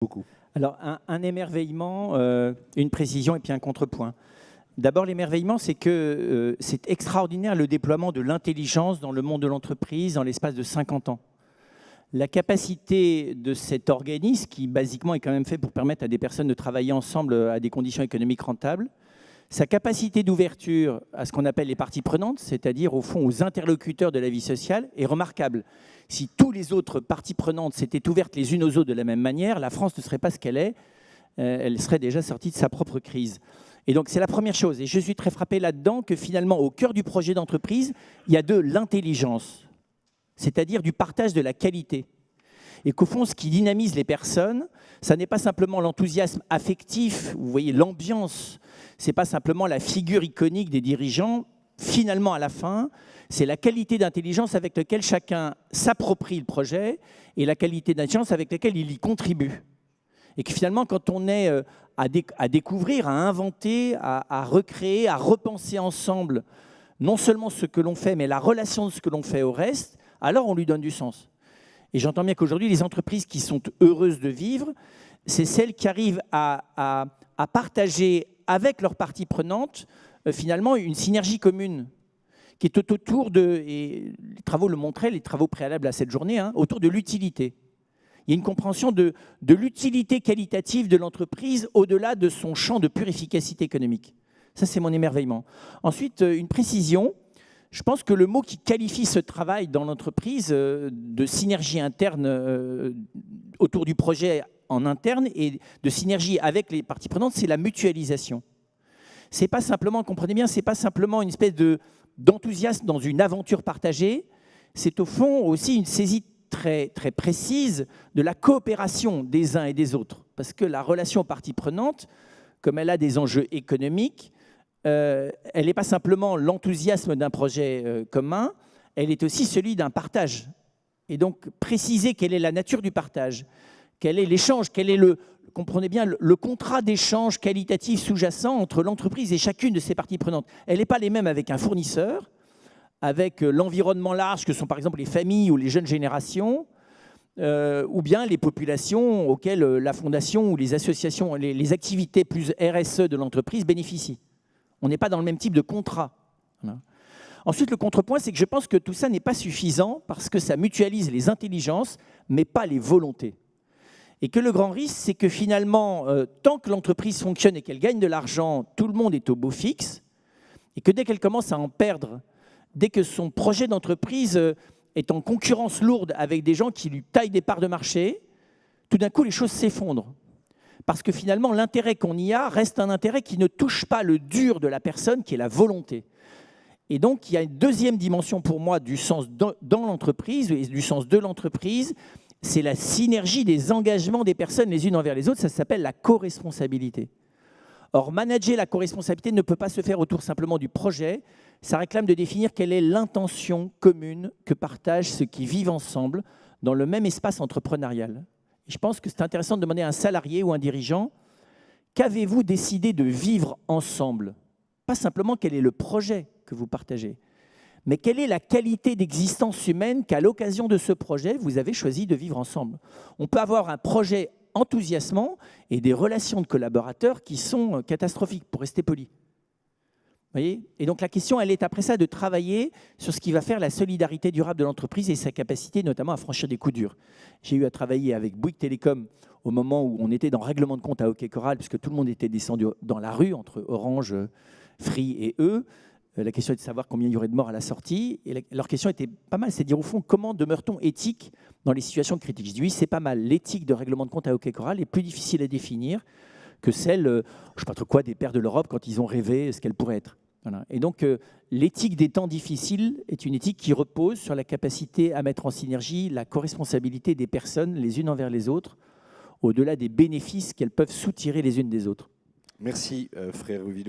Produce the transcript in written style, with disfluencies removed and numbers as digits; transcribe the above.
Beaucoup. Alors, un émerveillement, une précision et puis un contrepoint. D'abord, l'émerveillement, c'est que c'est extraordinaire le déploiement de l'intelligence dans le monde de l'entreprise en l'espace de 50 ans. La capacité de cet organisme, qui basiquement est quand même fait pour permettre à des personnes de travailler ensemble à des conditions économiques rentables, sa capacité d'ouverture à ce qu'on appelle les parties prenantes, c'est-à-dire au fond aux interlocuteurs de la vie sociale, est remarquable. Si tous les autres parties prenantes s'étaient ouvertes les unes aux autres de la même manière, la France ne serait pas ce qu'elle est, elle serait déjà sortie de sa propre crise. Et donc c'est la première chose. Et je suis très frappé là-dedans que finalement, au cœur du projet d'entreprise, il y a de l'intelligence, c'est-à-dire du partage de la qualité. Et qu'au fond, ce qui dynamise les personnes, ça n'est pas simplement l'enthousiasme affectif, vous voyez, l'ambiance, ce n'est pas simplement la figure iconique des dirigeants. Finalement, à la fin, c'est la qualité d'intelligence avec laquelle chacun s'approprie le projet et la qualité d'intelligence avec laquelle il y contribue. Et que finalement, quand on est à découvrir, à inventer, à recréer, à repenser ensemble, non seulement ce que l'on fait, mais la relation de ce que l'on fait au reste, alors on lui donne du sens. Et j'entends bien qu'aujourd'hui, les entreprises qui sont heureuses de vivre, c'est celles qui arrivent à partager avec leurs parties prenantes, finalement, une synergie commune qui est autour de, et les travaux le montraient, les travaux préalables à cette journée, autour de l'utilité. Il y a une compréhension de l'utilité qualitative de l'entreprise au-delà de son champ de pure efficacité économique. Ça, c'est mon émerveillement. Ensuite, une précision. Je pense que le mot qui qualifie ce travail dans l'entreprise de synergie interne autour du projet en interne et de synergie avec les parties prenantes, c'est la mutualisation. C'est pas simplement, comprenez bien, c'est pas simplement une espèce d'enthousiasme dans une aventure partagée, c'est au fond aussi une saisie très, très précise de la coopération des uns et des autres. Parce que la relation aux parties prenantes, comme elle a des enjeux économiques, elle n'est pas simplement l'enthousiasme d'un projet commun, elle est aussi celui d'un partage. Et donc, préciser quelle est la nature du partage, quel est l'échange, quel est comprenez bien, le contrat d'échange qualitatif sous-jacent entre l'entreprise et chacune de ses parties prenantes. Elle n'est pas les mêmes avec un fournisseur, avec l'environnement large que sont par exemple les familles ou les jeunes générations, ou bien les populations auxquelles la fondation ou les associations, les activités plus RSE de l'entreprise bénéficient. On n'est pas dans le même type de contrat. Voilà. Ensuite, le contrepoint, c'est que je pense que tout ça n'est pas suffisant parce que ça mutualise les intelligences, mais pas les volontés. Et que le grand risque, c'est que finalement, tant que l'entreprise fonctionne et qu'elle gagne de l'argent, tout le monde est au beau fixe, et que dès qu'elle commence à en perdre, dès que son projet d'entreprise est en concurrence lourde avec des gens qui lui taillent des parts de marché, tout d'un coup, les choses s'effondrent. Parce que finalement, l'intérêt qu'on y a reste un intérêt qui ne touche pas le dur de la personne, qui est la volonté. Et donc, il y a une deuxième dimension pour moi du sens dans l'entreprise et du sens de l'entreprise, c'est la synergie des engagements des personnes les unes envers les autres, ça s'appelle la co-responsabilité. Or, manager la co-responsabilité ne peut pas se faire autour simplement du projet, ça réclame de définir quelle est l'intention commune que partagent ceux qui vivent ensemble dans le même espace entrepreneurial. Je pense que c'est intéressant de demander à un salarié ou un dirigeant « Qu'avez-vous décidé de vivre ensemble ?» Pas simplement quel est le projet que vous partagez, mais quelle est la qualité d'existence humaine qu'à l'occasion de ce projet, vous avez choisi de vivre ensemble. On peut avoir un projet enthousiasmant et des relations de collaborateurs qui sont catastrophiques, pour rester poli. Vous voyez ? Et donc la question, elle est après ça de travailler sur ce qui va faire la solidarité durable de l'entreprise et sa capacité notamment à franchir des coups durs. J'ai eu à travailler avec Bouygues Télécom au moment où on était dans règlement de compte à Hockey Coral, puisque tout le monde était descendu dans la rue entre Orange, Free et eux. La question était de savoir combien il y aurait de morts à la sortie. Et leur question était pas mal, c'est de dire au fond comment demeure-t-on éthique dans les situations critiques. Je dis oui, c'est pas mal. L'éthique de règlement de compte à Hockey Coral est plus difficile à définir que celle, je ne sais pas trop quoi, des pères de l'Europe quand ils ont rêvé ce qu'elle pourrait être. Voilà. Et donc, l'éthique des temps difficiles est une éthique qui repose sur la capacité à mettre en synergie la co-responsabilité des personnes les unes envers les autres, au-delà des bénéfices qu'elles peuvent soutirer les unes des autres. Merci, frère Ruvidou.